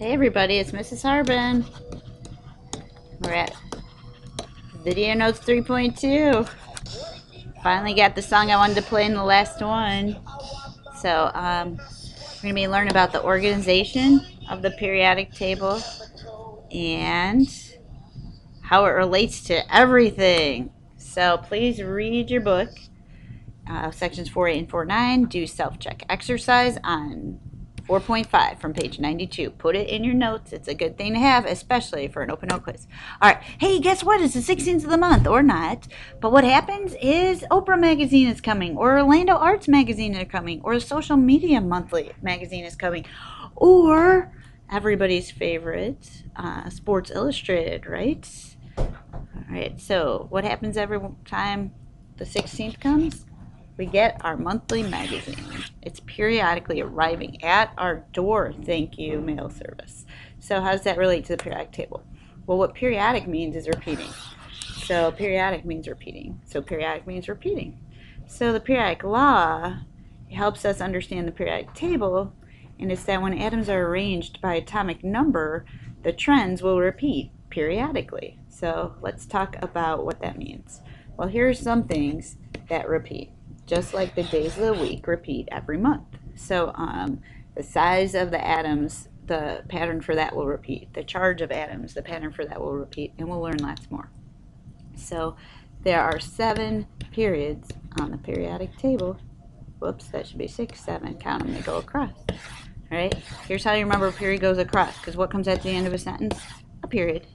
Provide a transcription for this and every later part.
Hey everybody, it's Mrs. Harbin. We're at Video Notes 3.2. Finally got the song I wanted to play in the last one. So we're going to be learning about the organization of the periodic table and how it relates to everything. So please read your book, sections 4.8 and 4.9. Do self-check exercise on 4.5 from page 92. Put it in your notes. It's a good thing to have, especially for an open note quiz. All right. Hey, guess what? It's the 16th of the month, or not. But what happens is Oprah Magazine is coming, or Orlando Arts Magazine is coming, or Social Media Monthly Magazine is coming, or everybody's favorite, Sports Illustrated, right? All right. So what happens every time the 16th comes? We get our monthly magazine. It's periodically arriving at our door. Thank you, mail service. So how does that relate to the periodic table? Well, what periodic means is repeating. So periodic means repeating. So periodic means repeating. So the periodic law helps us understand the periodic table, and it's that when atoms are arranged by atomic number, the trends will repeat periodically. So let's talk about what that means. Well, here are some things that repeat. Just like the days of the week repeat every month. So the size of the atoms, the pattern for that will repeat. The charge of atoms, the pattern for that will repeat, and we'll learn lots more. So there are 7 periods on the periodic table. Whoops, that should be 6, 7. Count them, they go across. All right, here's how you remember a period goes across, because what comes at the end of a sentence? A period.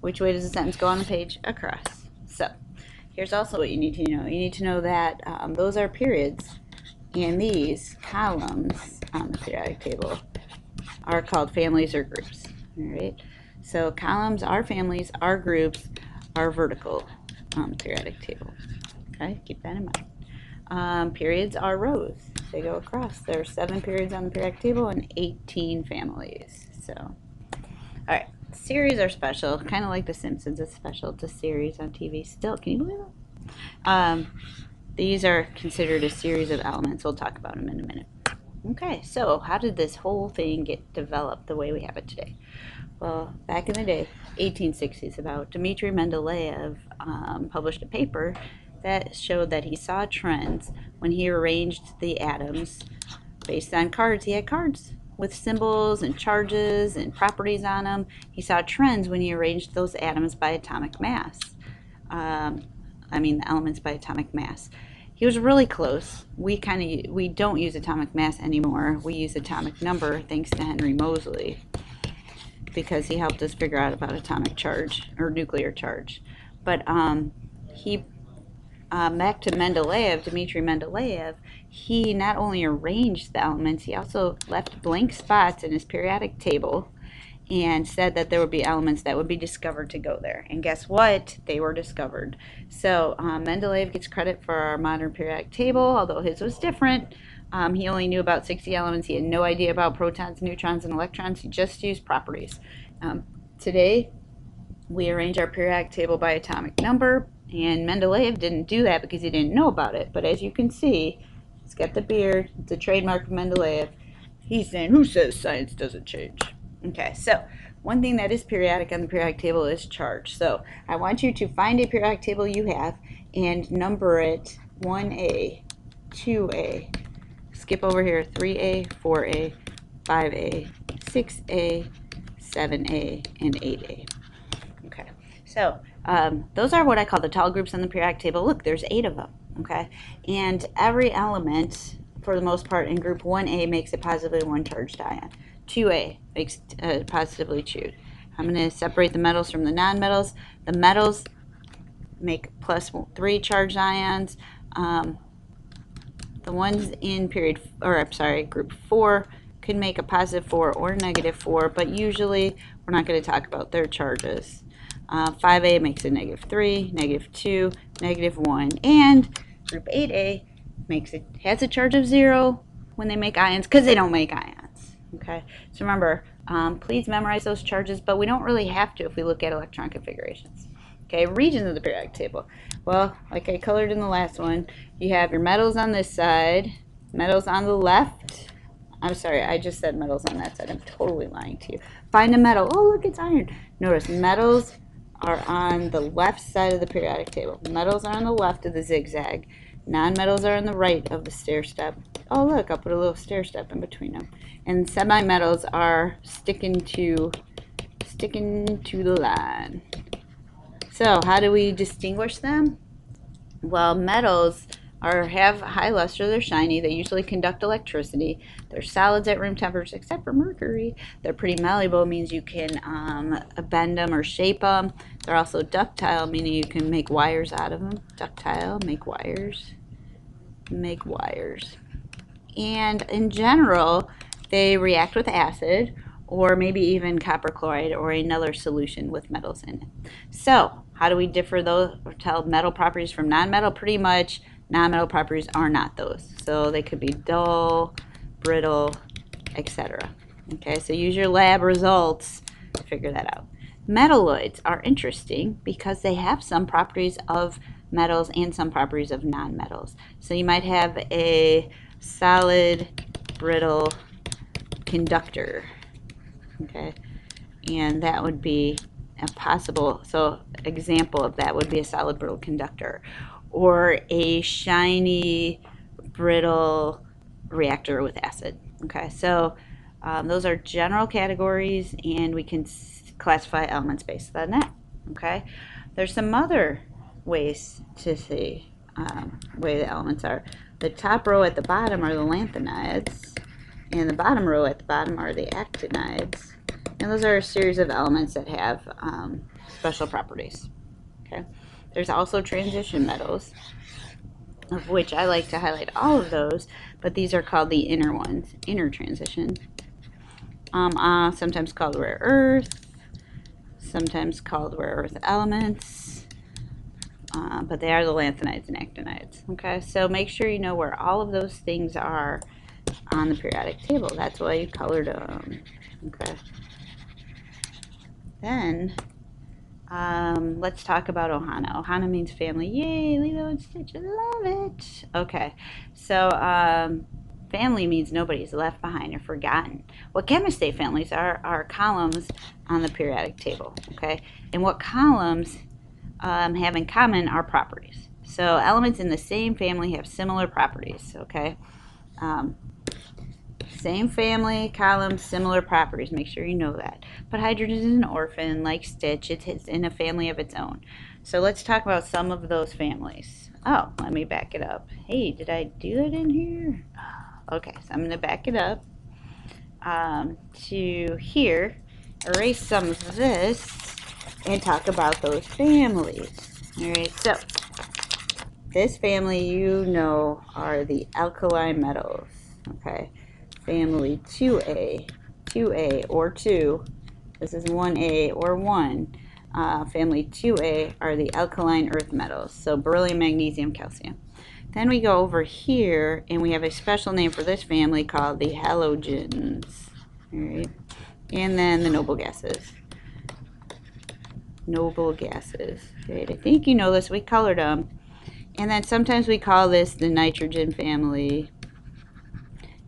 Which way does the sentence go on the page? Across. So here's also what you need to know. You need to know that those are periods, and these columns on the periodic table are called families or groups. All right. So columns are families, are groups, are vertical on the periodic table. Okay, keep that in mind. Periods are rows. They go across. There are 7 periods on the periodic table and 18 families. So, all right. Series are special, kind of like the Simpsons. It's special. It's a series on TV still. Can you believe it? These are considered a series of elements. We'll talk about them in a minute. Okay, so how did this whole thing get developed the way we have it today? Well, back in the day, 1860s, about Dmitri Mendeleev published a paper that showed that he saw trends when he arranged the atoms based on cards. He had cards with symbols and charges and properties on them. He saw trends when he arranged those atoms by atomic mass. The elements by atomic mass. He was really close. We don't use atomic mass anymore. We use atomic number, thanks to Henry Moseley, because he helped us figure out about atomic charge or nuclear charge. But back to Mendeleev, Dmitri Mendeleev, he not only arranged the elements, he also left blank spots in his periodic table and said that there would be elements that would be discovered to go there. And guess what? They were discovered. So Mendeleev gets credit for our modern periodic table, although his was different. He only knew about 60 elements. He had no idea about protons, neutrons, and electrons. He just used properties. Today, we arrange our periodic table by atomic number, and Mendeleev didn't do that because he didn't know about it. But as you can see, he's got the beard. It's a trademark of Mendeleev. He's saying, who says science doesn't change? Okay, so one thing that is periodic on the periodic table is charge. So I want you to find a periodic table you have and number it 1A, 2A, skip over here 3A, 4A, 5A, 6A, 7A, and 8A. Okay, so those are what I call the tall groups on the periodic table. Look, there's 8 of them, okay? And every element, for the most part, in group 1A makes a positively 1 charged ion. 2A makes positively charged. I'm going to separate the metals from the nonmetals. The metals make plus 3 charged ions. The ones in group 4 could make a positive 4 or negative 4, but usually we're not going to talk about their charges. 5A makes a negative 3, negative 2, negative 1, and group 8A has a charge of 0 when they make ions, because they don't make ions. Okay, so remember, please memorize those charges, but we don't really have to if we look at electron configurations. Okay, regions of the periodic table. Well, like I colored in the last one, you have your metals on this side, metals on the left, I'm sorry, I just said metals on that side. I'm totally lying to you. Find a metal. Oh, look, it's iron. Notice metals are on the left side of the periodic table. Metals are on the left of the zigzag. Non-metals are on the right of the stair step. Oh, look, I'll put a little stair step in between them. And semi-metals are sticking to the line. So how do we distinguish them? Well, metals have high luster, they're shiny, they usually conduct electricity, they're solids at room temperature except for mercury. They're pretty malleable, means you can bend them or shape them. They're also ductile, meaning you can make wires out of them. Ductile, make wires. And in general, they react with acid or maybe even copper chloride or another solution with metals in it. So how do we differ those or tell metal properties from non-metal? Pretty much non-metal properties are not those. So they could be dull, brittle, etc. Okay, so use your lab results to figure that out. Metalloids are interesting because they have some properties of metals and some properties of non-metals. So you might have a solid, brittle conductor. Okay, and that would be a possible, so example of that would be a solid brittle conductor, or a shiny brittle reactor with acid. Okay, so those are general categories, and we can classify elements based on that. Okay, there's some other ways to see way the elements are. The top row at the bottom are the lanthanides, and the bottom row at the bottom are the actinides. And those are a series of elements that have special properties. Okay. There's also transition metals, of which I like to highlight all of those, but these are called the inner ones, inner transition. Sometimes called rare earth, sometimes called rare earth elements, but they are the lanthanides and actinides. Okay, so make sure you know where all of those things are on the periodic table. That's why you colored them. Okay. Then let's talk about Ohana. Ohana means family. Yay, Lilo and Stitch, I love it. Okay, so family means nobody's left behind or forgotten. What chemists say families are columns on the periodic table. Okay, and what columns have in common are properties. So elements in the same family have similar properties. Okay. Same family, columns, similar properties. Make sure you know that. But hydrogen is an orphan, like Stitch. It's in a family of its own. So let's talk about some of those families. Oh, let me back it up. Hey, did I do that in here? Okay, so I'm going to back it up to here, erase some of this, and talk about those families. All right, so this family, you know, are the alkali metals. Okay. Family 2A or 2, this is 1A or 1. Family 2A are the alkaline earth metals, so beryllium, magnesium, calcium. Then we go over here, and we have a special name for this family called the halogens. All right, and then the noble gases. Noble gases. Great, I think you know this. We colored them. And then sometimes we call this the nitrogen family,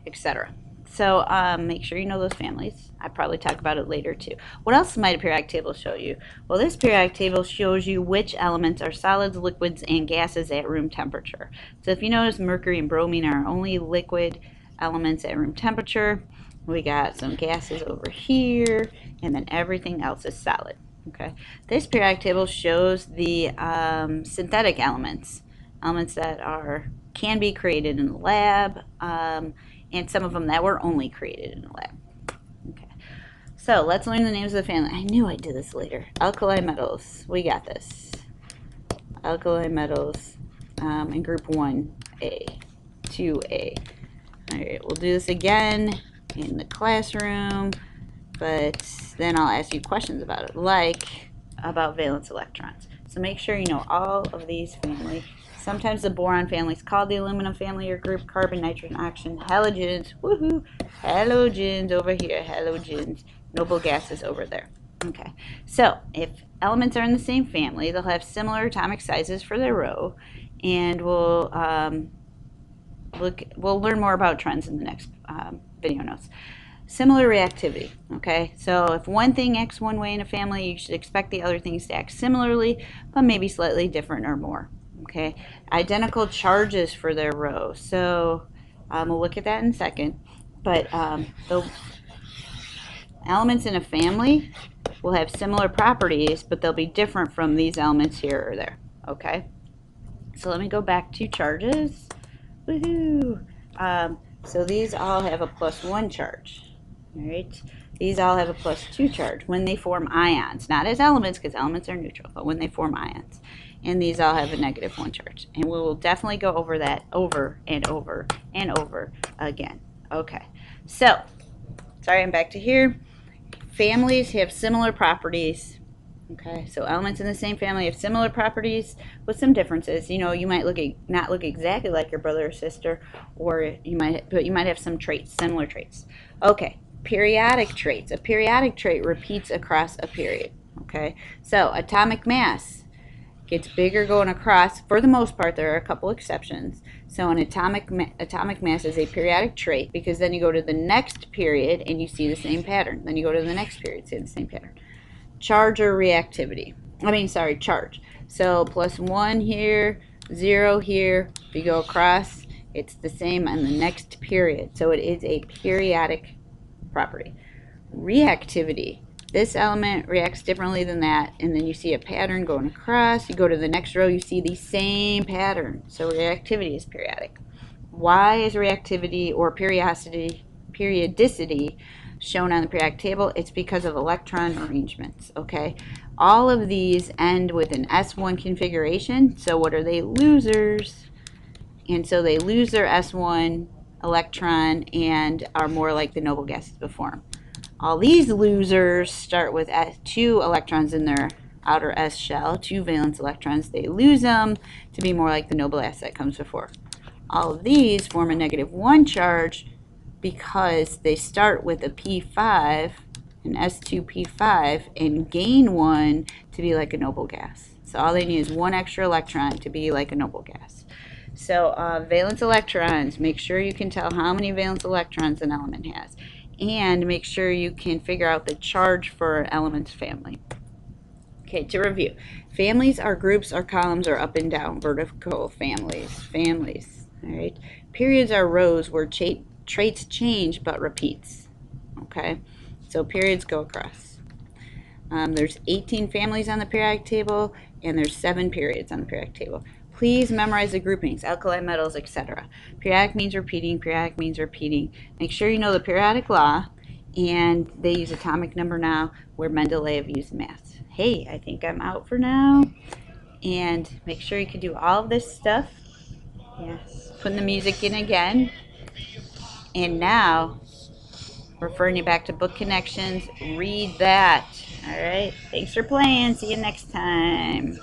etc. So make sure you know those families. I probably talk about it later too. What else might a periodic table show you? Well, this periodic table shows you which elements are solids, liquids, and gases at room temperature. So if you notice, mercury and bromine are only liquid elements at room temperature. We got some gases over here, and then everything else is solid. Okay. This periodic table shows the synthetic elements that can be created in the lab, and some of them that were only created in the lab. Okay, so let's learn the names of the family. I knew I'd do this later. Alkali metals, we got this. Alkali metals in group 1A, 2A. All right, we'll do this again in the classroom, but then I'll ask you questions about it, like about valence electrons. So make sure you know all of these families. Sometimes the boron family is called the aluminum family or group, carbon, nitrogen, oxygen, halogens, woohoo, halogens over here, halogens, noble gases over there. Okay, so if elements are in the same family, they'll have similar atomic sizes for their row, and we'll learn more about trends in the next video notes. Similar reactivity, okay? So if one thing acts one way in a family, you should expect the other things to act similarly, but maybe slightly different or more, okay? Identical charges for their rows. So we'll look at that in a second. But the elements in a family will have similar properties, but they'll be different from these elements here or there, okay? So let me go back to charges. Woohoo! So these all have a +1 charge. All right. These all have a +2 charge when they form ions, not as elements because elements are neutral, but when they form ions. And these all have a -1 charge. And we will definitely go over that over and over and over again. Okay. So, sorry, I'm back to here. Families have similar properties. Okay, so elements in the same family have similar properties with some differences. You know, you might not look exactly like your brother or sister, or you might have some traits, similar traits. Okay, periodic traits. A periodic trait repeats across a period. Okay, so atomic mass gets bigger going across. For the most part, there are a couple exceptions. So an atomic mass is a periodic trait because then you go to the next period and you see the same pattern. Then you go to the next period, see the same pattern. Charge or reactivity. Charge. So +1 here, 0 here. If you go across, it's the same in the next period. So it is a periodic property. Reactivity. This element reacts differently than that, and then you see a pattern going across. You go to the next row, you see the same pattern. So reactivity is periodic. Why is reactivity or periodicity shown on the periodic table? It's because of electron arrangements, okay? All of these end with an S1 configuration, so what are they? Losers. And so they lose their S1 electron and are more like the noble gases before them. All these losers start with 2 electrons in their outer S shell, 2 valence electrons. They lose them to be more like the noble gas that comes before. All of these form a -1 charge because they start with a P5, an S2P5, and gain 1 to be like a noble gas. So all they need is 1 extra electron to be like a noble gas. So valence electrons, make sure you can tell how many valence electrons an element has. And make sure you can figure out the charge for an element's family. Okay, to review. Families are groups or columns or up and down, vertical families. All right. Periods are rows where traits change but repeats. Okay, so periods go across. There's 18 families on the periodic table, and there's 7 periods on the periodic table. Please memorize the groupings, alkali metals, etc. Periodic means repeating. Periodic means repeating. Make sure you know the periodic law, and they use atomic number now, where Mendeleev used mass. Hey, I think I'm out for now. And make sure you can do all of this stuff. Yes, putting the music in again. And now, referring you back to book connections, read that. All right, thanks for playing. See you next time.